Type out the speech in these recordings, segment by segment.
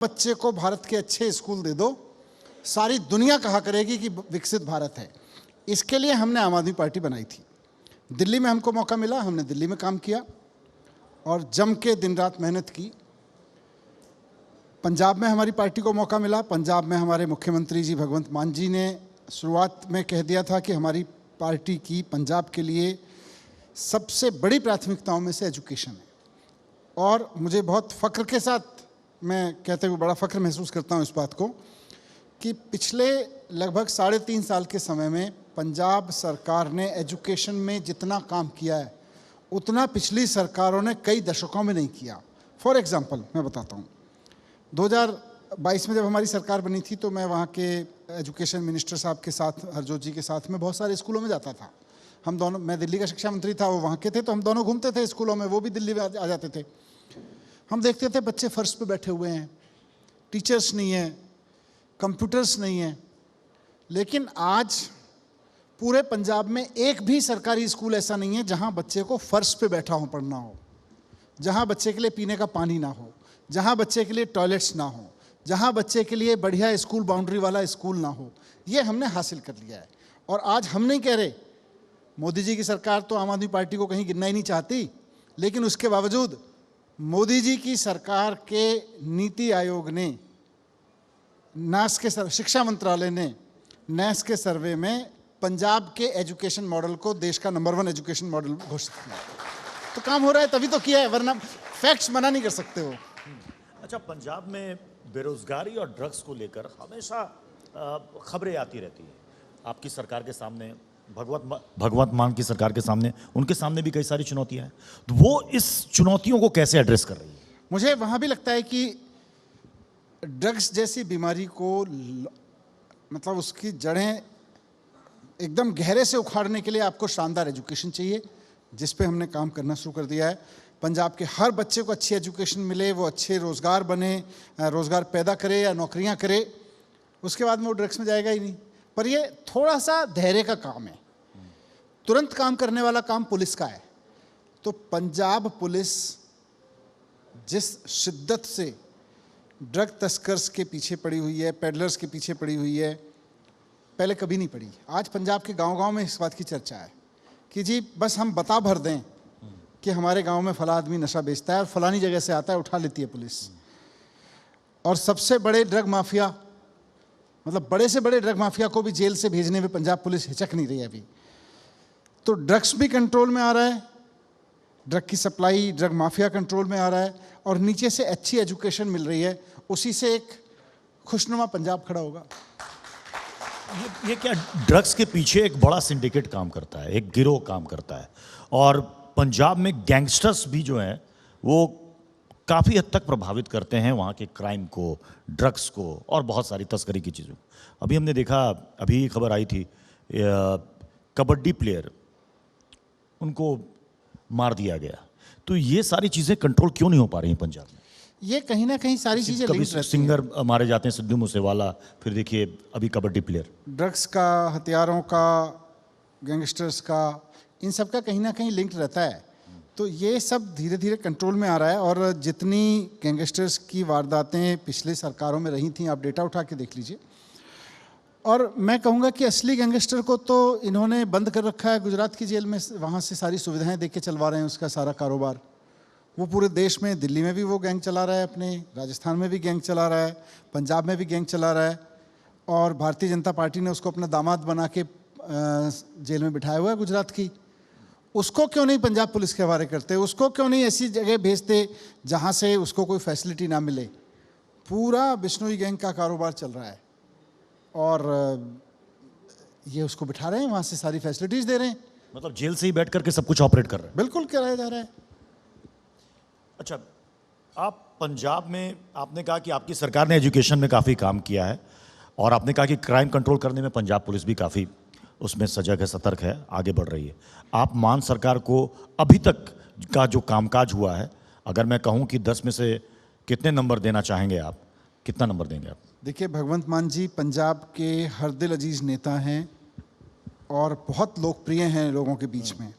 बच्चे को भारत के अच्छे स्कूल दे दो, सारी दुनिया कहा करेगी कि विकसित भारत है। इसके लिए हमने आम आदमी पार्टी बनाई थी। दिल्ली में हमको मौका मिला, हमने दिल्ली में काम किया और जम के दिन रात मेहनत की। पंजाब में हमारी पार्टी को मौका मिला। पंजाब में हमारे मुख्यमंत्री जी भगवंत मान जी ने शुरुआत में कह दिया था कि हमारी पार्टी की पंजाब के लिए सबसे बड़ी प्राथमिकताओं में से एजुकेशन है। और मुझे बहुत फ़ख्र के साथ मैं कहते हुए बड़ा फ़ख्र महसूस करता हूँ इस बात को कि पिछले लगभग 3.5 साल के समय में पंजाब सरकार ने एजुकेशन में जितना काम किया है उतना पिछली सरकारों ने कई दशकों में नहीं किया। फॉर एग्ज़ाम्पल मैं बताता हूँ, 2022 में जब हमारी सरकार बनी थी तो मैं वहाँ के एजुकेशन मिनिस्टर साहब के साथ, हरजोत जी के साथ में बहुत सारे स्कूलों में जाता था। हम दोनों, मैं दिल्ली का शिक्षा मंत्री था, वो वहाँ के थे, तो हम दोनों घूमते थे स्कूलों में, वो भी दिल्ली में आ जाते थे। हम देखते थे बच्चे फर्श पे बैठे हुए हैं, टीचर्स नहीं हैं, कंप्यूटर्स नहीं हैं। लेकिन आज पूरे पंजाब में एक भी सरकारी स्कूल ऐसा नहीं है जहाँ बच्चे को फर्श पे बैठा हो पढ़ना हो, जहाँ बच्चे के लिए पीने का पानी ना हो, जहाँ बच्चे के लिए टॉयलेट्स ना हो, जहाँ बच्चे के लिए बढ़िया स्कूल बाउंड्री वाला स्कूल ना हो। ये हमने हासिल कर लिया है। और आज हम नहीं कह रहे, मोदी जी की सरकार तो आम आदमी पार्टी को कहीं गिनना ही नहीं चाहती, लेकिन उसके बावजूद मोदी जी की सरकार के नीति आयोग ने, नास के शिक्षा मंत्रालय ने नैस के सर्वे में पंजाब के एजुकेशन मॉडल को देश का नंबर 1 एजुकेशन मॉडल घोषित किया। तो काम हो रहा है तभी तो किया है, वरना फैक्ट्स मना नहीं कर सकते हो। अच्छा, पंजाब में बेरोजगारी और ड्रग्स को लेकर हमेशा खबरें आती रहती हैं। आपकी सरकार के सामने, भगवंत मान की सरकार के सामने, उनके सामने भी कई सारी चुनौतियां हैं। तो वो इस चुनौतियों को कैसे एड्रेस कर रही है? मुझे वहाँ भी लगता है कि ड्रग्स जैसी बीमारी को मतलब उसकी जड़ें एकदम गहरे से उखाड़ने के लिए आपको शानदार एजुकेशन चाहिए, जिस पे हमने काम करना शुरू कर दिया है। पंजाब के हर बच्चे को अच्छी एजुकेशन मिले, वो अच्छे रोज़गार बने, रोज़गार पैदा करे या नौकरियां करे, उसके बाद में वो ड्रग्स में जाएगा ही नहीं। पर ये थोड़ा सा धैर्य का काम है, तुरंत काम करने वाला काम पुलिस का है। तो पंजाब पुलिस जिस शिद्दत से ड्रग तस्कर्स के पीछे पड़ी हुई है, पेडलर्स के पीछे पड़ी हुई है, पहले कभी नहीं पड़ी। आज पंजाब के गांव-गांव में इस बात की चर्चा है कि जी बस हम बता भर दें कि हमारे गांव में फला आदमी नशा बेचता है और फलानी जगह से आता है, उठा लेती है पुलिस। और सबसे बड़े ड्रग माफिया, मतलब बड़े से बड़े ड्रग माफिया को भी जेल से भेजने में पंजाब पुलिस हिचक नहीं रही है अभी। तो ड्रग्स भी कंट्रोल में आ रहा है, ड्रग की सप्लाई, ड्रग माफिया कंट्रोल में आ रहा है, और नीचे से अच्छी एजुकेशन मिल रही है। उसी से एक खुशनुमा पंजाब खड़ा होगा। ये क्या ड्रग्स के पीछे एक बड़ा सिंडिकेट काम करता है, एक गिरोह काम करता है, और पंजाब में गैंगस्टर्स भी जो हैं वो काफ़ी हद तक प्रभावित करते हैं वहाँ के क्राइम को, ड्रग्स को और बहुत सारी तस्करी की चीज़ों। अभी हमने देखा, अभी खबर आई थी, कबड्डी प्लेयर, उनको मार दिया गया। तो ये सारी चीज़ें कंट्रोल क्यों नहीं हो पा रही हैं पंजाब में? ये कहीं ना कहीं सारी चीज़ें कभी सिंगर मारे जाते हैं, सिद्धू मूसेवाला, फिर देखिए अभी कबड्डी प्लेयर। ड्रग्स का, हथियारों का, गैंगस्टर्स का, इन सब का कहीं ना कहीं लिंक रहता है। तो ये सब धीरे धीरे कंट्रोल में आ रहा है। और जितनी गैंगस्टर्स की वारदातें पिछले सरकारों में रही थी, आप डेटा उठा के देख लीजिए। और मैं कहूँगा कि असली गैंगस्टर को तो इन्होंने बंद कर रखा है गुजरात की जेल में, वहाँ से सारी सुविधाएं दे के चलवा रहे हैं उसका सारा कारोबार। वो पूरे देश में, दिल्ली में भी वो गैंग चला रहा है अपने, राजस्थान में भी गैंग चला रहा है, पंजाब में भी गैंग चला रहा है। और भारतीय जनता पार्टी ने उसको अपना दामाद बना के जेल में बिठाया हुआ है गुजरात की। उसको क्यों नहीं पंजाब पुलिस के हवाले करते? उसको क्यों नहीं ऐसी जगह भेजते जहाँ से उसको कोई फैसिलिटी ना मिले? पूरा बिश्नोई गैंग का कारोबार चल रहा है और ये उसको बिठा रहे हैं, वहाँ से सारी फैसिलिटीज़ दे रहे हैं। मतलब जेल से ही बैठ करके सब कुछ ऑपरेट कर रहे हैं। बिल्कुल कराया जा रहा है। अच्छा, आप पंजाब में, आपने कहा कि आपकी सरकार ने एजुकेशन में काफ़ी काम किया है, और आपने कहा कि क्राइम कंट्रोल करने में पंजाब पुलिस भी काफ़ी उसमें सजग है, सतर्क है, आगे बढ़ रही है। आप मान सरकार को अभी तक का जो कामकाज हुआ है, अगर मैं कहूँ कि 10 में से कितने नंबर देना चाहेंगे आप, कितना नंबर देंगे आप? देखिए, भगवंत मान जी पंजाब के हर दिल अजीज़ नेता हैं और बहुत लोकप्रिय हैं लोगों के बीच में।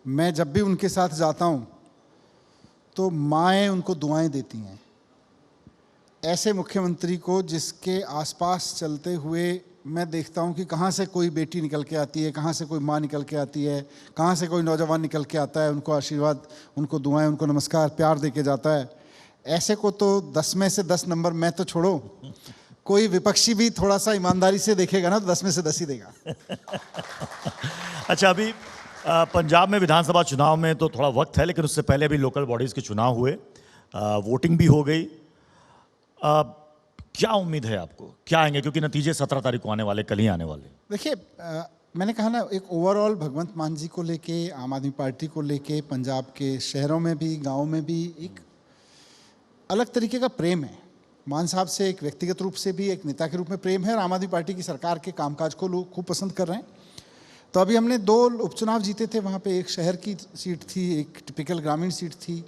मैं जब भी उनके साथ जाता हूँ तो माएँ उनको दुआएं देती हैं। ऐसे मुख्यमंत्री को जिसके आसपास चलते हुए मैं देखता हूं कि कहां से कोई बेटी निकल के आती है, कहां से कोई माँ निकल के आती है, कहां से कोई नौजवान निकल के आता है, उनको आशीर्वाद, उनको दुआएं, उनको नमस्कार, प्यार दे के जाता है। ऐसे को तो 10 में से 10 नंबर, मैं तो छोड़ो, कोई विपक्षी भी थोड़ा सा ईमानदारी से देखेगा ना तो 10 में से 10 ही देगा। अच्छा, अभी पंजाब में विधानसभा चुनाव में तो थोड़ा वक्त है, लेकिन उससे पहले अभी लोकल बॉडीज के चुनाव हुए, वोटिंग भी हो गई। क्या उम्मीद है आपको, क्या आएंगे, क्योंकि नतीजे 17 तारीख को आने वाले, कल ही आने वाले। देखिए, मैंने कहा ना, एक ओवरऑल भगवंत मान जी को लेके, आम आदमी पार्टी को लेके, पंजाब के शहरों में भी, गाँव में भी एक अलग तरीके का प्रेम है। मान साहब से एक व्यक्तिगत रूप से भी, एक नेता के रूप में प्रेम है, और आम आदमी पार्टी की सरकार के कामकाज को लोग खूब पसंद कर रहे हैं। तो अभी हमने 2 उपचुनाव जीते थे, वहाँ पे एक शहर की सीट थी, एक टिपिकल ग्रामीण सीट थी।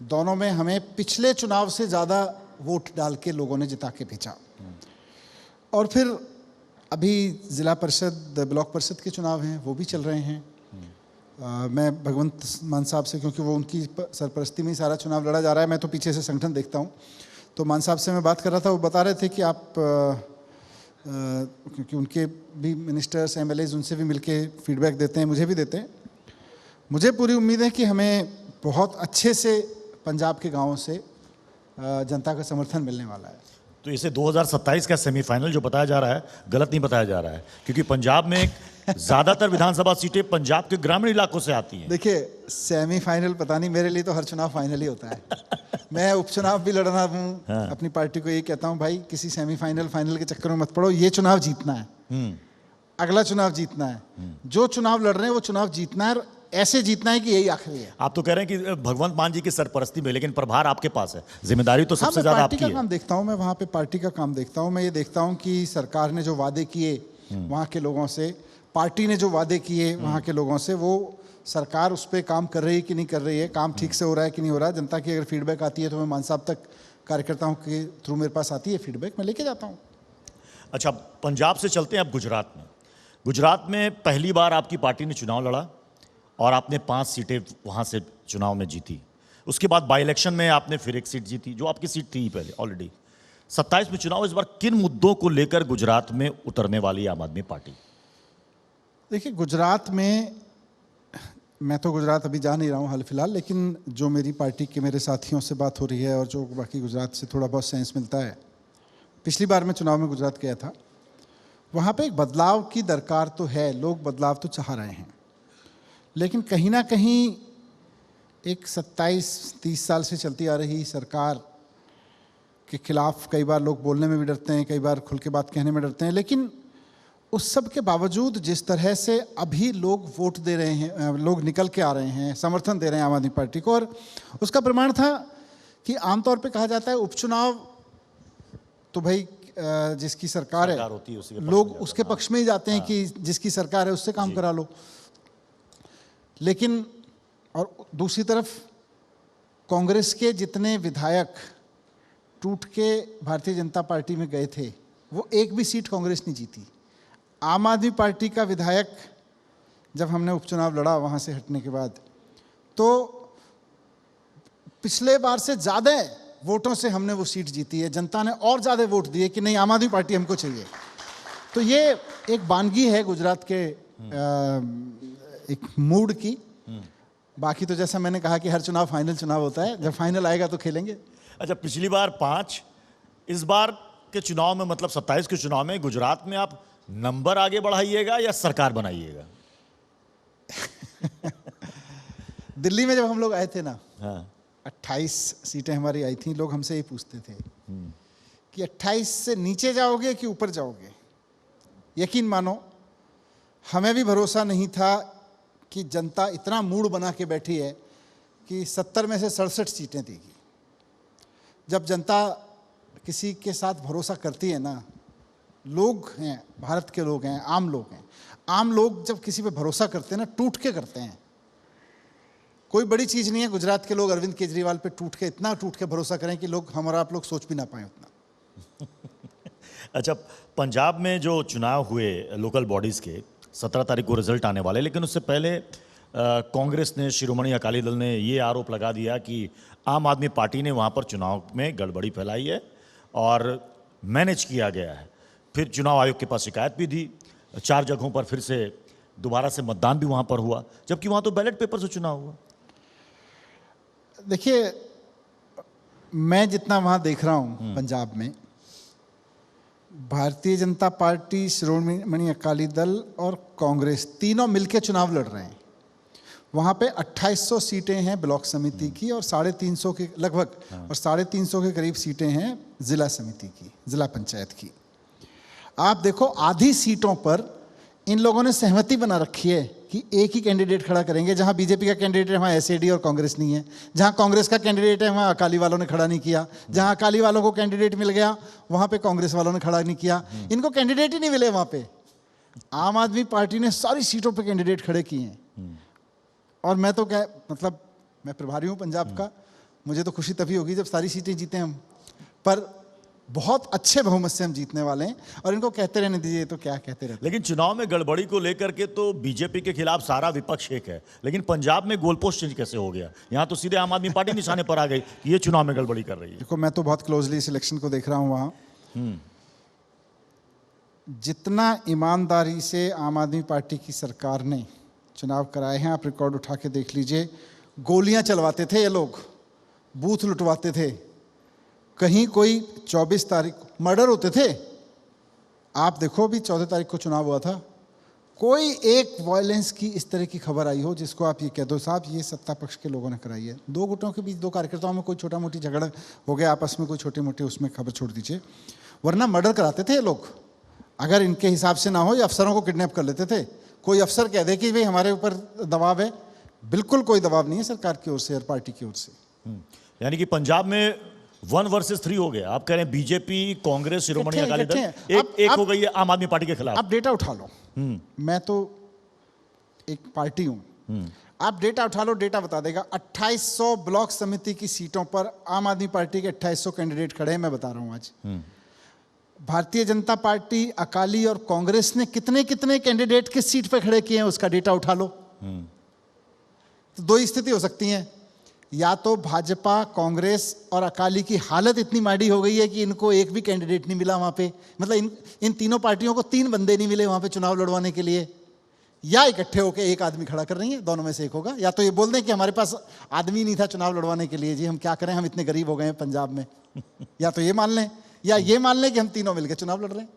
दोनों में हमें पिछले चुनाव से ज़्यादा वोट डाल के लोगों ने जिता के भेजा। और फिर अभी जिला परिषद, ब्लॉक परिषद के चुनाव हैं, वो भी चल रहे हैं। मैं भगवंत मान साहब से, क्योंकि वो उनकी सरपरस्ती में ही सारा चुनाव लड़ा जा रहा है, मैं तो पीछे से संगठन देखता हूँ। तो मान साहब से मैं बात कर रहा था, वो बता रहे थे कि आप क्योंकि उनके भी मिनिस्टर्स, एमएलएज, उनसे भी मिलके फीडबैक देते हैं, मुझे भी देते हैं। मुझे पूरी उम्मीद है कि हमें बहुत अच्छे से पंजाब के गाँवों से जनता का समर्थन मिलने वाला है। तो इसे 2027 का सेमीफाइनल जो बताया जा रहा है, गलत नहीं बताया जा रहा है, क्योंकि पंजाब में ज्यादातर विधानसभा सीटें पंजाब के ग्रामीण इलाकों से आती हैं। देखिए, सेमीफाइनल पता नहीं, मेरे लिए तो हर चुनाव फाइनल ही होता है। मैं उपचुनाव भी लड़ रहा हूँ, अपनी पार्टी को ये कहता हूँ, भाई किसी सेमीफाइनल फाइनल के चक्कर में मत पड़ो, ये चुनाव जीतना है, अगला चुनाव जीतना है, जो चुनाव लड़ रहे हैं वो चुनाव जीतना है, ऐसे जीतना है कि यही आखिरी है। आप तो कह रहे हैं कि भगवंत मान जी की सरपरस्ती में, लेकिन प्रभार आपके पास है, जिम्मेदारी तो सबसे ज्यादा आपकी है। पार्टी का काम देखता हूँ मैं, वहाँ पे पार्टी का काम देखता हूँ मैं। ये देखता हूँ कि सरकार ने जो वादे किए वहाँ के लोगों से, पार्टी ने जो वादे किए वहाँ के लोगों से, वो सरकार उस पर काम कर रही है कि नहीं कर रही है, काम ठीक से हो रहा है कि नहीं हो रहा है। जनता की अगर फीडबैक आती है तो मैं मान साहब तक, कार्यकर्ताओं के थ्रू मेरे पास आती है फीडबैक, मैं लेके जाता हूँ। अच्छा, पंजाब से चलते हैं अब गुजरात में। गुजरात में पहली बार आपकी पार्टी ने चुनाव लड़ा और आपने 5 सीटें वहाँ से चुनाव में जीती। उसके बाद बाई इलेक्शन में आपने फिर एक सीट जीती, जो आपकी सीट थी पहले ऑलरेडी। 27 में चुनाव, इस बार किन मुद्दों को लेकर गुजरात में उतरने वाली आम आदमी पार्टी? देखिए, गुजरात में, मैं तो गुजरात अभी जा नहीं रहा हूँ हाल फिलहाल, लेकिन जो मेरी पार्टी के मेरे साथियों से बात हो रही है और जो बाकी गुजरात से थोड़ा बहुत सेंस मिलता है, पिछली बार मैं चुनाव में गुजरात गया था, वहाँ पे एक बदलाव की दरकार तो है, लोग बदलाव तो चाह रहे हैं, लेकिन कहीं ना कहीं एक 27-30 साल से चलती आ रही सरकार के खिलाफ कई बार लोग बोलने में भी डरते हैं, कई बार खुल के बात कहने में डरते हैं। लेकिन उस सब के बावजूद जिस तरह से अभी लोग वोट दे रहे हैं, लोग निकल के आ रहे हैं, समर्थन दे रहे हैं आम आदमी पार्टी को, और उसका प्रमाण था कि आमतौर पे कहा जाता है उपचुनाव तो भाई जिसकी सरकार है, लोग उसके पक्ष में ही जाते हैं कि जिसकी सरकार है उससे काम करा लो। लेकिन और दूसरी तरफ कांग्रेस के जितने विधायक टूट के भारतीय जनता पार्टी में गए थे, वो एक भी सीट कांग्रेस नहीं जीती। आम आदमी पार्टी का विधायक जब हमने उपचुनाव लड़ा वहाँ से हटने के बाद, तो पिछले बार से ज़्यादा वोटों से हमने वो सीट जीती है। जनता ने और ज़्यादा वोट दिए कि नहीं, आम आदमी पार्टी हमको चाहिए। तो ये एक वानगी है गुजरात के एक मूड की। बाकी तो जैसा मैंने कहा कि हर चुनाव फाइनल चुनाव होता है, जब फाइनल आएगा तो खेलेंगे। अच्छा, पिछली बार 5, इस बार के चुनाव में, मतलब 27 के चुनाव में गुजरात में आप नंबर आगे बढ़ाइएगा या सरकार बनाइएगा? दिल्ली में जब हम लोग आए थे ना, हाँ, 28 सीटें हमारी आई थी, लोग हमसे ये पूछते थे कि 28 से नीचे जाओगे कि ऊपर जाओगे। यकीन मानो, हमें भी भरोसा नहीं था कि जनता इतना मूड बना के बैठी है कि 70 में से 67 सीटें देगी। जब जनता किसी के साथ भरोसा करती है ना, लोग हैं, भारत के लोग हैं, आम लोग हैं, आम लोग जब किसी पे भरोसा करते हैं ना, टूट के करते हैं। कोई बड़ी चीज़ नहीं है गुजरात के लोग अरविंद केजरीवाल पे इतना टूट के भरोसा करें कि लोग, हम और आप लोग सोच भी ना पाए उतना। अच्छा, पंजाब में जो चुनाव हुए लोकल बॉडीज़ के, 17 तारीख को रिजल्ट आने वाले, लेकिन उससे पहले कांग्रेस ने, शिरोमणि अकाली दल ने ये आरोप लगा दिया कि आम आदमी पार्टी ने वहाँ पर चुनाव में गड़बड़ी फैलाई है और मैनेज किया गया है। फिर चुनाव आयोग के पास शिकायत भी दी, 4 जगहों पर फिर से दोबारा से मतदान भी वहाँ पर हुआ, जबकि वहाँ तो बैलेट पेपर से चुनाव हुआ। देखिए, मैं जितना वहाँ देख रहा हूँ पंजाब में, भारतीय जनता पार्टी, शिरोमणि अकाली दल और कांग्रेस तीनों मिलकर चुनाव लड़ रहे हैं। वहाँ पे 2800 सीटें हैं ब्लॉक समिति की और 350 के लगभग और 350 के करीब सीटें हैं जिला समिति की, जिला पंचायत की। आप देखो, आधी सीटों पर इन लोगों ने सहमति बना रखी है कि एक ही कैंडिडेट खड़ा करेंगे। जहाँ बीजेपी का कैंडिडेट है वहाँ एसएडी और कांग्रेस नहीं है, जहाँ कांग्रेस का कैंडिडेट है वहाँ अकाली वालों ने खड़ा नहीं किया, जहाँ अकाली वालों को कैंडिडेट मिल गया वहाँ पे कांग्रेस वालों ने खड़ा नहीं किया। इनको कैंडिडेट ही नहीं मिले वहाँ पे। आम आदमी पार्टी ने सारी सीटों पे कैंडिडेट खड़े किए हैं। और मैं तो क्या, मतलब मैं प्रभारी हूँ पंजाब का, मुझे तो खुशी तभी होगी जब सारी सीटें जीते हम, पर बहुत अच्छे बहुमत से हम जीतने वाले हैं। और इनको कहते रहने दीजिए, तो क्या कहते रहते। लेकिन चुनाव में गड़बड़ी को लेकर के तो बीजेपी के खिलाफ सारा विपक्ष एक है, लेकिन पंजाब में गोल पोस्ट चेंज कैसे हो गया? यहाँ तो सीधे आम आदमी पार्टी निशाने पर आ गई कि ये चुनाव में गड़बड़ी कर रही है। देखो, मैं तो बहुत क्लोजली इस इलेक्शन को देख रहा हूँ। वहाँ जितना ईमानदारी से आम आदमी पार्टी की सरकार ने चुनाव कराए हैं, आप रिकॉर्ड उठा के देख लीजिए। गोलियां चलवाते थे ये लोग, बूथ लुटवाते थे, कहीं कोई 24 तारीख मर्डर होते थे। आप देखो, भी 14 तारीख को चुनाव हुआ था, कोई एक वायलेंस की इस तरह की खबर आई हो जिसको आप ये कह दो साहब ये सत्ता पक्ष के लोगों ने कराई है। 2 गुटों के बीच, 2 कार्यकर्ताओं में कोई छोटा मोटी झगड़ा हो गया आपस में, कोई छोटे मोटे, उसमें खबर छोड़ दीजिए, वरना मर्डर कराते थे ये लोग। अगर इनके हिसाब से ना हो, ये अफसरों को किडनैप कर लेते थे। कोई अफसर कह दे कि भाई हमारे ऊपर दबाव है, बिल्कुल कोई दबाव नहीं है सरकार की ओर से और पार्टी की ओर से। यानी कि पंजाब में 1 वर्सेस 3 हो गया। आप कह रहे हैं बीजेपी, कांग्रेस, शिरोमणि अकाली दल एक हो गई है आम आदमी पार्टी के खिलाफ। आप डेटा उठा लो, मैं तो एक पार्टी हूं, आप डेटा उठा लो, डेटा बता देगा। 2800 ब्लॉक समिति की सीटों पर आम आदमी पार्टी के 2800 कैंडिडेट खड़े हैं। मैं बता रहा हूं आज भारतीय जनता पार्टी, अकाली और कांग्रेस ने कितने कितने कैंडिडेट किस सीट पे खड़े किए हैं, उसका डेटा उठा लो। तो 2 ही स्थिति हो सकती हैं, या तो भाजपा, कांग्रेस और अकाली की हालत इतनी माड़ी हो गई है कि इनको एक भी कैंडिडेट नहीं मिला वहां पे, मतलब इन तीनों पार्टियों को 3 बंदे नहीं मिले वहां पे चुनाव लड़वाने के लिए, या इकट्ठे होकर एक आदमी खड़ा कर रही है। दोनों में से एक होगा। या तो ये बोल दें कि हमारे पास आदमी नहीं था चुनाव लड़वाने के लिए, जी हम क्या करें, हम इतने गरीब हो गए हैं पंजाब में। या तो ये मान लें, या ये मान लें कि हम तीनों मिलकर चुनाव लड़ रहे हैं।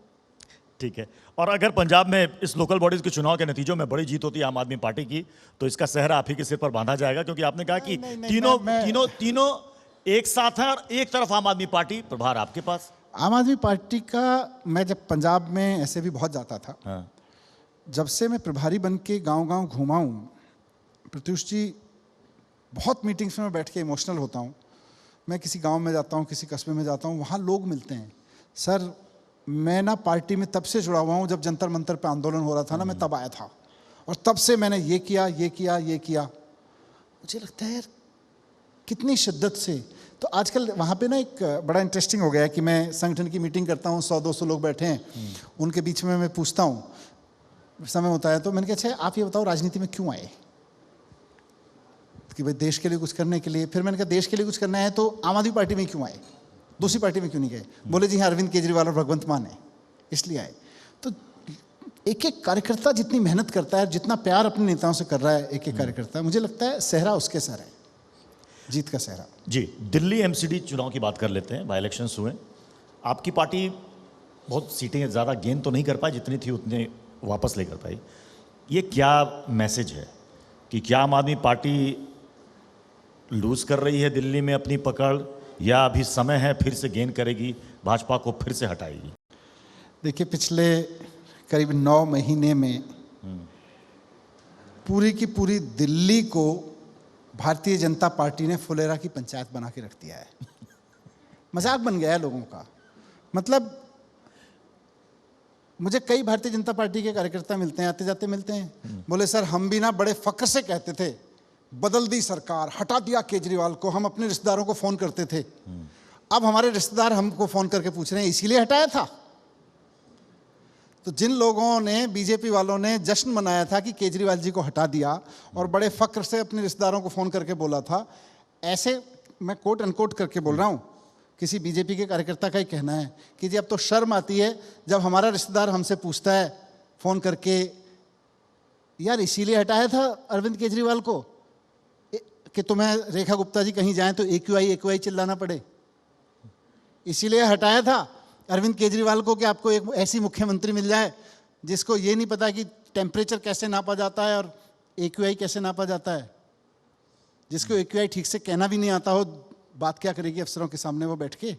ठीक है। और अगर पंजाब में इस लोकल बॉडीज के चुनाव के नतीजों में बड़ी जीत होती है आम आदमी पार्टी की, तो इसका सेहरा आप ही के सिर पर बांधा जाएगा, क्योंकि आपने कहा कि तीनों एक साथ हैं और एक तरफ आम आदमी पार्टी, प्रभार आपके पास। आम आदमी पार्टी का, मैं जब पंजाब में ऐसे भी बहुत जाता था, हाँ। जब से मैं प्रभारी बन के गाँव-गाँव घूमा हूँ, प्रत्युष जी, बहुत मीटिंग्स में मैं बैठ के इमोशनल होता हूँ। मैं किसी गांव में जाता हूँ, किसी कस्बे में जाता हूँ, वहाँ लोग मिलते हैं। सर, मैं ना पार्टी में तब से जुड़ा हुआ हूँ, जब जंतर मंतर पे आंदोलन हो रहा था ना, मैं तब आया था, और तब से मैंने ये किया, ये किया, ये किया। मुझे लगता है यार कितनी शिद्दत से। तो आजकल वहाँ पे ना एक बड़ा इंटरेस्टिंग हो गया है कि मैं संगठन की मीटिंग करता हूँ, 100-200 लोग बैठे हैं, उनके बीच में मैं पूछता हूँ, समय होता है तो मैंने कहा अच्छा आप ये बताओ राजनीति में क्यों आए, कि भाई देश के लिए कुछ करने के लिए। फिर मैंने कहा देश के लिए कुछ करना है तो आम आदमी पार्टी में क्यों आए, दूसरी पार्टी में क्यों नहीं गए? बोले जी हाँ, अरविंद केजरीवाल और भगवंत मान है इसलिए आए। तो एक एक कार्यकर्ता जितनी मेहनत करता है, जितना प्यार अपने नेताओं से कर रहा है एक एक कार्यकर्ता, मुझे लगता है सेहरा उसके सर है, जीत का सेहरा। जी, दिल्ली एमसीडी चुनाव की बात कर लेते हैं। बाई इलेक्शंस हुए, आपकी पार्टी बहुत सीटें ज़्यादा गेन तो नहीं कर पाई, जितनी थी उतने वापस लेकर पाई। ये क्या मैसेज है कि क्या आम आदमी पार्टी लूज कर रही है दिल्ली में अपनी पकड़, या अभी समय है फिर से गेन करेगी, भाजपा को फिर से हटाएगी? देखिए, पिछले करीब 9 महीने में पूरी की पूरी दिल्ली को भारतीय जनता पार्टी ने फुलेरा की पंचायत बना के रख दिया है। मजाक बन गया है लोगों का। मतलब मुझे कई भारतीय जनता पार्टी के कार्यकर्ता मिलते हैं, आते जाते मिलते हैं, बोले सर हम भी ना बड़े फक्र से कहते थे बदल दी सरकार, हटा दिया केजरीवाल को, हम अपने रिश्तेदारों को फोन करते थे, अब हमारे रिश्तेदार हमको फोन करके पूछ रहे हैं इसीलिए हटाया था। तो जिन लोगों ने, बीजेपी वालों ने जश्न मनाया था कि केजरीवाल जी को हटा दिया और बड़े फक्र से अपने रिश्तेदारों को फोन करके बोला था, ऐसे मैं कोट अनकोट करके बोल रहा हूं, किसी बीजेपी के कार्यकर्ता का ही कहना है कि जी अब तो शर्म आती है जब हमारा रिश्तेदार हमसे पूछता है फ़ोन करके, यार इसीलिए हटाया था अरविंद केजरीवाल को कि तुम्हें रेखा गुप्ता जी कहीं जाएं तो AQI चिल्लाना पड़े। इसीलिए हटाया था अरविंद केजरीवाल को कि आपको एक ऐसी मुख्यमंत्री मिल जाए जिसको ये नहीं पता कि टेम्परेचर कैसे नापा जाता है और AQI कैसे नापा जाता है, जिसको AQI ठीक से कहना भी नहीं आता हो, बात क्या करेगी अफसरों के सामने वो बैठ के।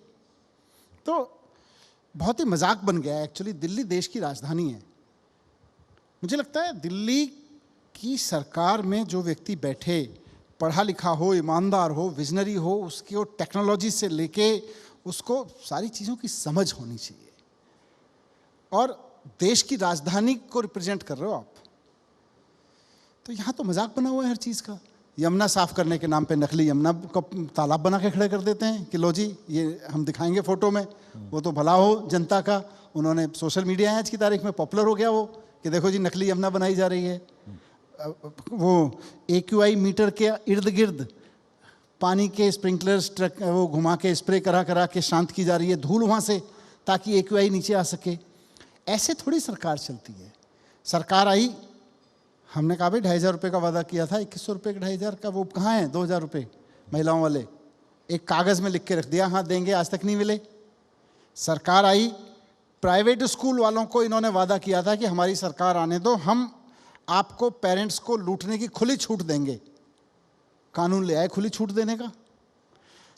तो बहुत ही मजाक बन गया है। एक्चुअली दिल्ली देश की राजधानी है। मुझे लगता है दिल्ली की सरकार में जो व्यक्ति बैठे, पढ़ा लिखा हो, ईमानदार हो, विजनरी हो, उसकी वो टेक्नोलॉजी से लेके उसको सारी चीज़ों की समझ होनी चाहिए। और देश की राजधानी को रिप्रेजेंट कर रहे हो आप, तो यहाँ तो मजाक बना हुआ है हर चीज़ का। यमुना साफ करने के नाम पे नकली यमुना को तालाब बना के खड़े कर देते हैं कि लो जी ये हम दिखाएंगे फोटो में, वो तो भला हो जनता का। उन्होंने सोशल मीडिया आज की तारीख में पॉपुलर हो गया वो कि देखो जी नकली यमुना बनाई जा रही है। वो AQI मीटर के इर्द गिर्द पानी के स्प्रिंकलर्स ट्रक वो घुमा के स्प्रे करा करा के शांत की जा रही है धूल वहाँ से, ताकि AQI नीचे आ सके। ऐसे थोड़ी सरकार चलती है। सरकार आई, हमने कहा भाई 2500 रुपये का वादा किया था, 2100 रुपये का 2500 का वो कहाँ है 2000 रुपये महिलाओं वाले, एक कागज़ में लिख के रख दिया, हाँ देंगे, आज तक नहीं मिले। सरकार आई, प्राइवेट स्कूल वालों को इन्होंने वादा किया था कि हमारी सरकार आने दो, हम आपको पेरेंट्स को लूटने की खुली छूट देंगे। कानून ले आए खुली छूट देने का।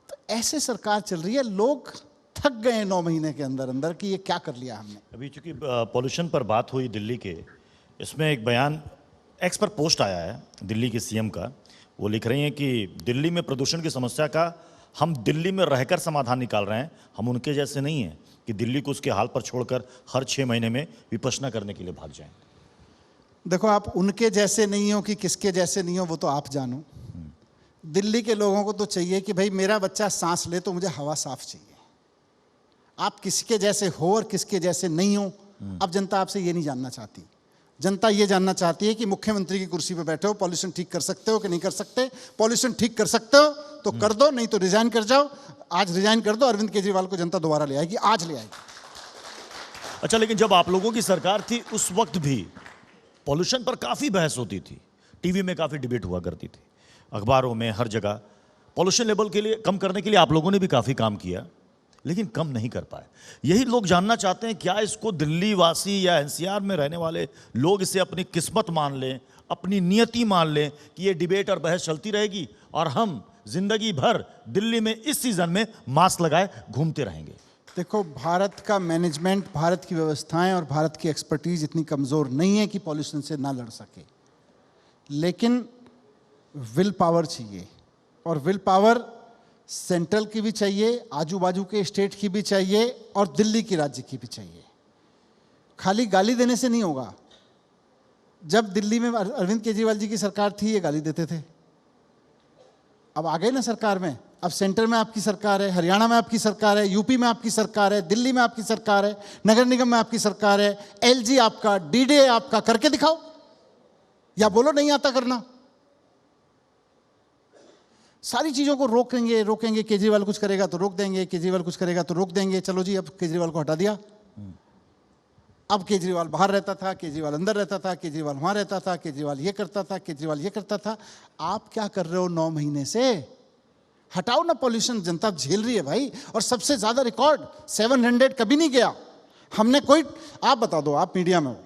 तो ऐसे सरकार चल रही है। लोग थक गए 9 महीने के अंदर अंदर कि ये क्या कर लिया हमने। अभी चूंकि पॉल्यूशन पर बात हुई दिल्ली के, इसमें एक बयान एक्स पर पोस्ट आया है दिल्ली के CM का। वो लिख रही हैं कि दिल्ली में प्रदूषण की समस्या का हम दिल्ली में रहकर समाधान निकाल रहे हैं, हम उनके जैसे नहीं हैं कि दिल्ली को उसके हाल पर छोड़कर हर 6 महीने में विपश्यना करने के लिए भाग जाएं। देखो आप उनके जैसे नहीं हो कि किसके जैसे नहीं हो वो तो आप जानो। दिल्ली के लोगों को तो चाहिए कि भाई मेरा बच्चा सांस ले तो मुझे हवा साफ चाहिए। आप किसके जैसे हो और किसके जैसे नहीं हो, अब जनता आपसे ये नहीं जानना चाहती। जनता ये जानना चाहती है कि मुख्यमंत्री की कुर्सी पे बैठे हो, पॉल्यूशन ठीक कर सकते हो कि नहीं कर सकते। पॉल्यूशन ठीक कर सकते हो तो कर दो, नहीं तो रिजाइन कर जाओ। आज रिजाइन कर दो, अरविंद केजरीवाल को जनता दोबारा ले आएगी, आज ले आएगी। अच्छा, लेकिन जब आप लोगों की सरकार थी उस वक्त भी पॉल्यूशन पर काफ़ी बहस होती थी, टीवी में काफ़ी डिबेट हुआ करती थी, अखबारों में, हर जगह। पॉल्यूशन लेवल के लिए कम करने के लिए आप लोगों ने भी काफ़ी काम किया, लेकिन कम नहीं कर पाए। यही लोग जानना चाहते हैं, क्या इसको दिल्ली वासी या NCR में रहने वाले लोग इसे अपनी किस्मत मान लें, अपनी नियति मान लें कि ये डिबेट और बहस चलती रहेगी और हम जिंदगी भर दिल्ली में इस सीजन में मास्क लगाए घूमते रहेंगे? देखो, भारत का मैनेजमेंट, भारत की व्यवस्थाएं और भारत की एक्सपर्टीज इतनी कमज़ोर नहीं है कि पॉल्यूशन से ना लड़ सके, लेकिन विल पावर चाहिए। और विल पावर सेंट्रल की भी चाहिए, आजू बाजू के स्टेट की भी चाहिए और दिल्ली की राज्य की भी चाहिए। खाली गाली देने से नहीं होगा। जब दिल्ली में अरविंद केजरीवाल जी की सरकार थी, ये गाली देते थे। अब आ गए ना सरकार में, अब सेंटर में आपकी सरकार है, हरियाणा में आपकी सरकार है, यूपी में आपकी सरकार है, दिल्ली में आपकी सरकार है, नगर निगम में आपकी सरकार है, LG आपका, DDA आपका, करके दिखाओ या बोलो नहीं आता करना। सारी चीजों को रोकेंगे। केजरीवाल कुछ करेगा तो रोक देंगे, केजरीवाल कुछ करेगा तो रोक देंगे। चलो जी, अब केजरीवाल को हटा दिया। अब केजरीवाल बाहर रहता था, केजरीवाल अंदर रहता था, केजरीवाल वहां रहता था, केजरीवाल ये करता था, केजरीवाल ये करता था। आप क्या कर रहे हो 9 महीने से? हटाओ ना पॉल्यूशन, जनता झेल रही है भाई। और सबसे ज्यादा रिकॉर्ड 700 कभी नहीं गया हमने कोई। आप बता दो, आप मीडिया में हो,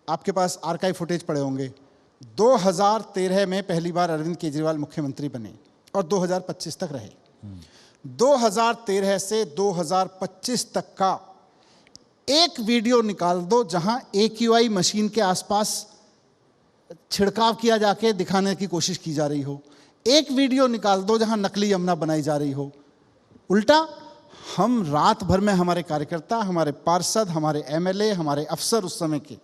आपके पास आर्काइव फुटेज पड़े होंगे। 2013 में पहली बार अरविंद केजरीवाल मुख्यमंत्री बने और 2025 तक रहे। 2013 से 2025 तक का एक वीडियो निकाल दो जहां AQI मशीन के आसपास छिड़काव किया जाके दिखाने की कोशिश की जा रही हो। एक वीडियो निकाल दो जहां नकली यमुना बनाई जा रही हो। उल्टा हम रात भर में, हमारे कार्यकर्ता, हमारे पार्षद, हमारे MLA, हमारे अफसर उस समय के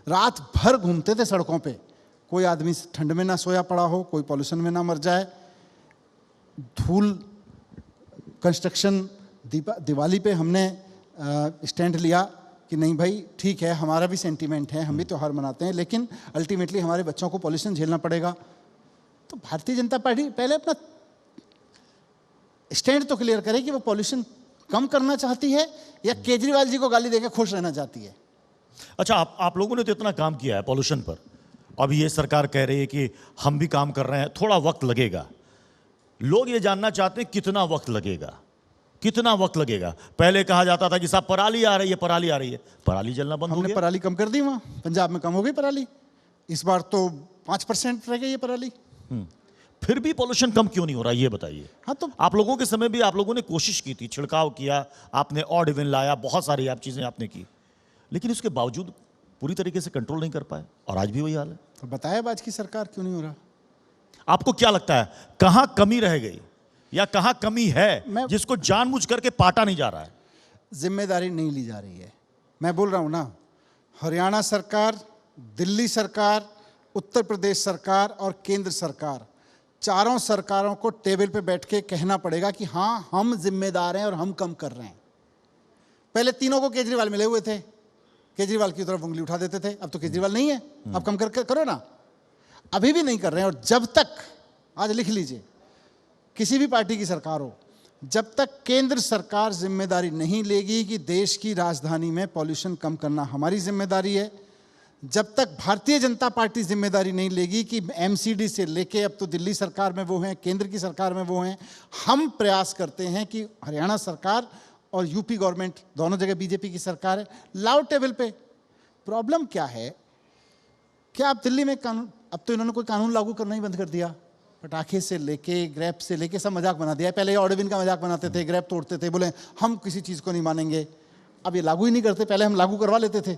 रात भर घूमते थे सड़कों पे। कोई आदमी ठंड में ना सोया पड़ा हो, कोई पॉल्यूशन में ना मर जाए। धूल कंस्ट्रक्शन दिवाली पे हमने स्टैंड लिया कि नहीं भाई ठीक है, हमारा भी सेंटीमेंट है, हम भी त्यौहार मनाते हैं, लेकिन अल्टीमेटली हमारे बच्चों को पॉल्यूशन झेलना पड़ेगा। तो भारतीय जनता पार्टी पहले अपना स्टैंड तो क्लियर करे कि वो पॉल्यूशन कम करना चाहती है या केजरीवाल जी को गाली देकर खुश रहना चाहती है। अच्छा, आप लोगों ने तो इतना काम किया है पॉल्यूशन पर, अब ये सरकार कह रही है कि हम भी काम कर रहे हैं, थोड़ा वक्त लगेगा। लोग ये जानना चाहते हैं कितना वक्त लगेगा, कितना वक्त लगेगा। पहले कहा जाता था कि साहब पराली आ रही है, पराली आ रही है, पराली जलना बंद हो हमने गया। पराली कम कर दी, वहाँ पंजाब में कम हो गई पराली, इस बार तो 5% रह गई ये पराली। फिर भी पॉल्यूशन कम क्यों नहीं हो रहा, ये बताइए। हाँ तो आप लोगों के समय भी आप लोगों ने कोशिश की थी, छिड़काव किया आपने, ऑड इवन लाया, बहुत सारी आप चीजें आपने की, लेकिन उसके बावजूद पूरी तरीके से कंट्रोल नहीं कर पाए और आज भी वही हाल है। तो बताया आज की सरकार क्यों नहीं हो रहा। आपको क्या लगता है कहां कमी रह गई या कहां कमी है मैं- जिसको जानबूझ करके पाटा नहीं जा रहा है? जिम्मेदारी नहीं ली जा रही है। मैं बोल रहा हूं ना, हरियाणा सरकार, दिल्ली सरकार, उत्तर प्रदेश सरकार और केंद्र सरकार, चारों सरकारों को टेबल पे बैठ के कहना पड़ेगा कि हाँ हम जिम्मेदार हैं और हम कम कर रहे हैं। पहले तीनों को केजरीवाल मिले हुए थे, केजरीवाल की तरफ उंगली उठा देते थे, अब तो केजरीवाल नहीं है, अब कम कर करो ना। अभी भी नहीं कर रहे हैं। और जब तक, आज लिख लीजिए, किसी भी पार्टी की सरकार हो, जब तक केंद्र सरकार जिम्मेदारी नहीं लेगी कि देश की राजधानी में पॉल्यूशन कम करना हमारी जिम्मेदारी है, जब तक भारतीय जनता पार्टी जिम्मेदारी नहीं लेगी कि एमसीडी से लेके अब तो दिल्ली सरकार में वो हैं, केंद्र की सरकार में वो हैं, हम प्रयास करते हैं कि हरियाणा सरकार और यूपी गवर्नमेंट दोनों जगह बीजेपी की सरकार है, लाओ टेबल पे। प्रॉब्लम क्या है, क्या आप दिल्ली में कानून, अब तो इन्होंने कोई कानून लागू करना ही बंद कर दिया। पटाखे से लेके, ग्रैप से लेके सब मजाक बना दिया। पहले ऑड इवन का मजाक बनाते थे, ग्रैप तोड़ते थे, बोले हम किसी चीज़ को नहीं मानेंगे। अब ये लागू ही नहीं करते, पहले हम लागू करवा लेते थे।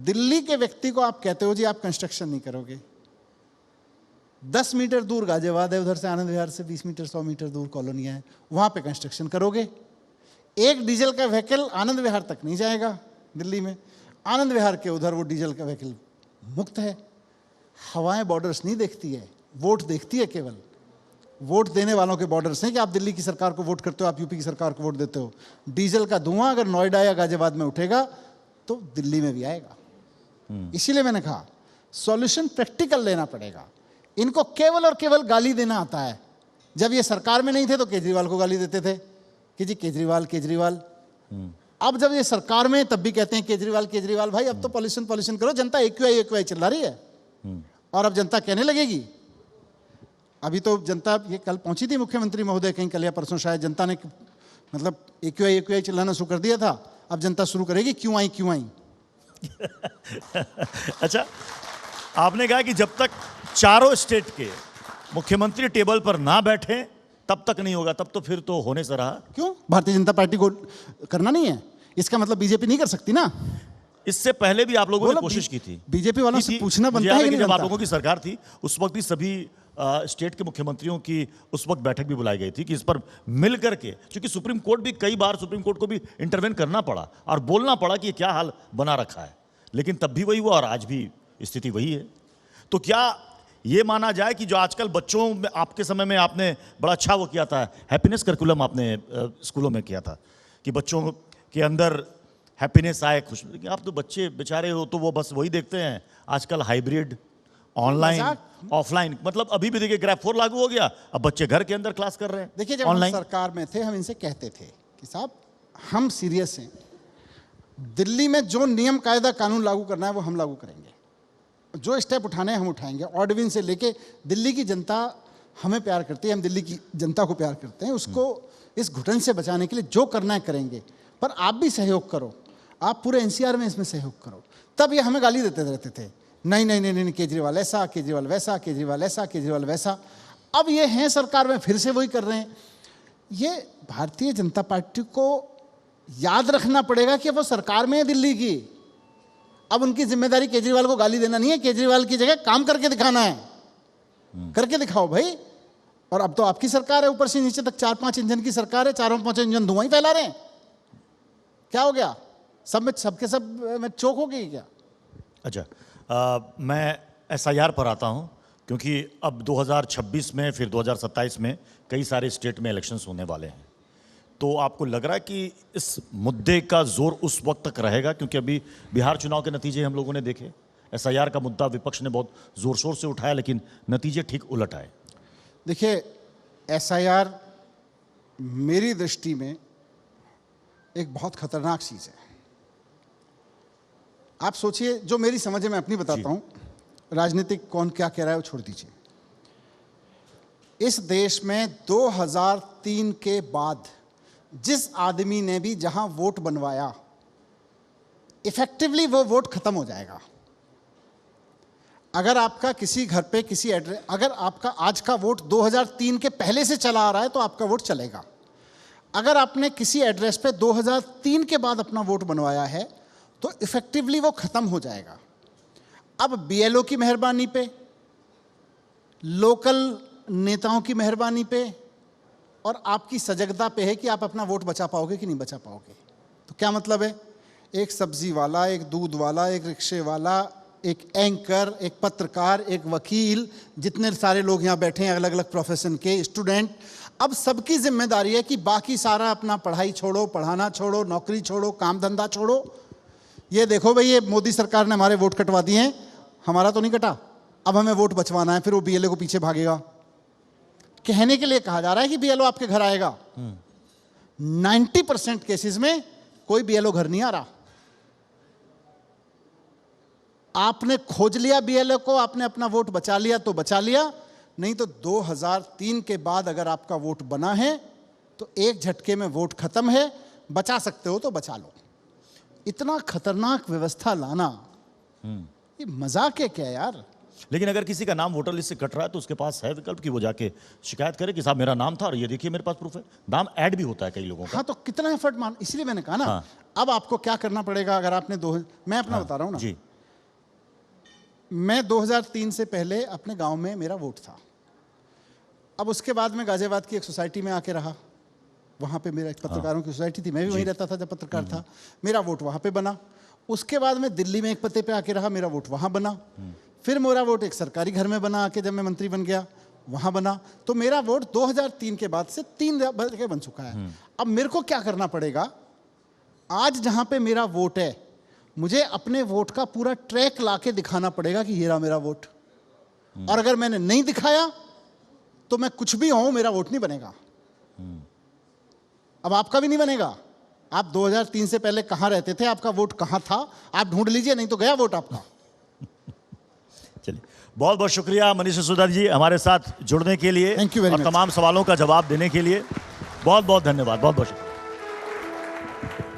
दिल्ली के व्यक्ति को आप कहते हो जी आप कंस्ट्रक्शन नहीं करोगे, 10 मीटर दूर गाजियाबाद है, उधर से आनंद विहार से 20 मीटर 100 मीटर दूर कॉलोनियाँ हैं, वहाँ पे कंस्ट्रक्शन करोगे। एक डीजल का व्हीकल आनंद विहार तक नहीं जाएगा दिल्ली में, आनंद विहार के उधर वो डीजल का व्हीकल मुक्त है। हवाएं बॉर्डर्स नहीं देखती है, वोट देखती है केवल। वोट देने वालों के बॉर्डर्स हैं कि आप दिल्ली की सरकार को वोट करते हो, आप यूपी की सरकार को वोट देते हो। डीजल का धुआं अगर नोएडा या गाजियाबाद में उठेगा तो दिल्ली में भी आएगा। इसीलिए मैंने कहा सॉल्यूशन प्रैक्टिकल लेना पड़ेगा। इनको केवल और केवल गाली देना आता है। जब ये सरकार में नहीं थे तो केजरीवाल को गाली देते थे कि जी केजरीवाल केजरीवाल। अब जब ये सरकार में तब भी कहते हैं केजरीवाल केजरीवाल। भाई अब तो पॉल्यूशन पॉल्यूशन करो, जनता एक्यूआई चिल्ला रही है। और अब जनता कहने लगेगी, अभी तो जनता, ये कल पहुंची थी मुख्यमंत्री महोदय कहीं, कल या परसों शायद, जनता ने मतलब एक्यूआई चिल्लाना शुरू कर दिया था। अब जनता शुरू करेगी क्यों आई क्यों आई। अच्छा, आपने कहा कि जब तक चारों स्टेट के मुख्यमंत्री टेबल पर ना बैठे तब तक नहीं होगा, तब तो फिर तो होने से रहा। क्यों भारतीय जनता पार्टी को करना नहीं है? इसका मतलब बीजेपी नहीं कर सकती ना। इससे पहले भी आप लोगों ने कोशिश की थी, बीजेपी वालों से पूछना बनता है कि जब आप लोगों की सरकार थी उस वक्त भी सभी स्टेट के मुख्यमंत्रियों की उस वक्त बैठक भी बुलाई गई थी कि इस पर मिल करके, क्योंकि सुप्रीम कोर्ट भी कई बार, सुप्रीम कोर्ट को भी इंटरवेन करना पड़ा और बोलना पड़ा कि ये क्या हाल बना रखा है, लेकिन तब भी वही हुआ और आज भी स्थिति वही है। तो क्या ये माना जाए कि जो आजकल बच्चों में, आपके समय में आपने बड़ा अच्छा वो किया था, हैप्पीनेस करिकुलम आपने स्कूलों में किया था कि बच्चों के अंदर हैप्पीनेस आए, खुश। लेकिन आप तो बच्चे बेचारे हो तो वो बस वही देखते हैं आजकल, हाइब्रिड, ऑनलाइन ऑफलाइन। मतलब अभी भी देखिए ग्राफ 4 लागू हो गया, अब बच्चे घर के अंदर क्लास कर रहे हैं। देखिए जब हम सरकार में थे हम इनसे कहते थे कि साहब हम सीरियस हैं, दिल्ली में जो नियम कायदा कानून लागू करना है वो हम लागू करेंगे, जो स्टेप उठाने हैं हम उठाएंगे। ऑड इवन से लेके, दिल्ली की जनता हमें प्यार करती है, हम दिल्ली की जनता को प्यार करते हैं, उसको इस घुटन से बचाने के लिए जो करना है करेंगे। पर आप भी सहयोग करो, आप पूरे एनसीआर में इसमें सहयोग करो। तब ये हमें गाली देते रहते थे, नहीं नहीं नहीं नहीं केजरीवाल ऐसा, केजरीवाल वैसा, केजरीवाल ऐसा, केजरीवाल वैसा। अब ये हैं सरकार में, फिर से वही कर रहे हैं। ये भारतीय जनता पार्टी को याद रखना पड़ेगा कि वो सरकार में है दिल्ली की। अब उनकी जिम्मेदारी केजरीवाल को गाली देना नहीं है, केजरीवाल की जगह काम करके दिखाना है। करके दिखाओ भाई। और अब तो आपकी सरकार है, ऊपर से नीचे तक 4-5 इंजन की सरकार है, 4-5 इंजन धुआं ही फैला रहे हैं। क्या हो गया? सब में सबके सब में चोक हो गई क्या? अच्छा, मैं एसआईआर पर आता हूं क्योंकि अब 2026 में, फिर 2027 में कई सारे स्टेट में इलेक्शंस होने वाले हैं। तो आपको लग रहा है कि इस मुद्दे का जोर उस वक्त तक रहेगा? क्योंकि अभी बिहार चुनाव के नतीजे हम लोगों ने देखे, एसआईआर का मुद्दा विपक्ष ने बहुत जोर शोर से उठाया, लेकिन नतीजे ठीक उलट आए। देखिए, एसआईआर मेरी दृष्टि में एक बहुत खतरनाक चीज है। आप सोचिए, जो मेरी समझ है मैं अपनी बताता हूं, राजनीतिक कौन क्या कह रहा है वो छोड़ दीजिए। इस देश में 2003 के बाद जिस आदमी ने भी जहां वोट बनवाया, इफेक्टिवली वो वोट खत्म हो जाएगा। अगर आपका किसी घर पे किसी एड्रेस, अगर आपका आज का वोट 2003 के पहले से चला आ रहा है तो आपका वोट चलेगा। अगर आपने किसी एड्रेस पे 2003 के बाद अपना वोट बनवाया है तो इफेक्टिवली वो खत्म हो जाएगा। अब बीएलओ की मेहरबानी पे, लोकल नेताओं की मेहरबानी पे और आपकी सजगता पे है कि आप अपना वोट बचा पाओगे कि नहीं बचा पाओगे। तो क्या मतलब है, एक सब्जी वाला, एक दूध वाला, एक रिक्शे वाला, एक एंकर, एक पत्रकार, एक वकील, जितने सारे लोग यहाँ बैठे हैं अलग अलग प्रोफेशन के, स्टूडेंट, अब सबकी जिम्मेदारी है कि बाकी सारा अपना पढ़ाई छोड़ो, पढ़ाना छोड़ो, नौकरी छोड़ो, काम धंधा छोड़ो। ये देखो भाई, ये मोदी सरकार ने हमारे वोट कटवा दिए हैं, हमारा तो नहीं कटा, अब हमें वोट बचवाना है। फिर वो बीएलओ को पीछे भागेगा। कहने के लिए कहा जा रहा है कि बीएलओ आपके घर आएगा। 90% केसेस में कोई बीएलओ घर नहीं आ रहा। आपने खोज लिया बीएलओ को, आपने अपना वोट बचा लिया तो बचा लिया, नहीं तो 2003 के बाद अगर आपका वोट बना है तो एक झटके में वोट खत्म है। बचा सकते हो तो बचा लो। इतना खतरनाक व्यवस्था लाना, ये मजाक है क्या यार। लेकिन अगर किसी का नाम वोटर लिस्ट से कट रहा है तो उसके पास है विकल्प कि वो जाके शिकायत करे कि साहब मेरा नाम था और ये देखिए मेरे पास प्रूफ है। नाम ऐड भी होता है कई लोगों का। हाँ, तो कितना एफर्ट मान, इसलिए मैंने कहा ना। अब आपको क्या करना पड़ेगा, अगर आपने मैं अपना बता रहा हूं ना जी। मैं 2003 से पहले अपने गांव में मेरा वोट था। अब उसके बाद मैं गाजियाबाद की एक सोसाइटी में आके रहा। वहाँ पे मेरा एक पत्रकारों की सोसाइटी थी, मैं भी वहीं रहता था जब पत्रकार था। मेरा वोट वहाँ पे बना। उसके बाद मैं दिल्ली में एक पते पे आके रहा, मेरा वोट वहाँ बना। फिर मेरा वोट एक सरकारी घर में बना आके, जब मैं मंत्री बन गया वहाँ बना। तो मेरा वोट 2003 के बाद से 3 जगह बन चुका है। अब मेरे को क्या करना पड़ेगा, आज जहाँ पे मेरा वोट है मुझे अपने वोट का पूरा ट्रैक लाके दिखाना पड़ेगा कि ये रहा मेरा वोट। और अगर मैंने नहीं दिखाया तो मैं कुछ भी हूं, मेरा वोट नहीं बनेगा। अब आपका भी नहीं बनेगा। आप 2003 से पहले कहां रहते थे, आपका वोट कहां था, आप ढूंढ लीजिए, नहीं तो गया वोट आपका। चलिए, बहुत बहुत शुक्रिया मनीष सिसोदिया जी हमारे साथ जुड़ने के लिए थैंक यू वेरी और मच। तमाम सवालों का जवाब देने के लिए बहुत बहुत धन्यवाद। बहुत बहुत शुक्रिया।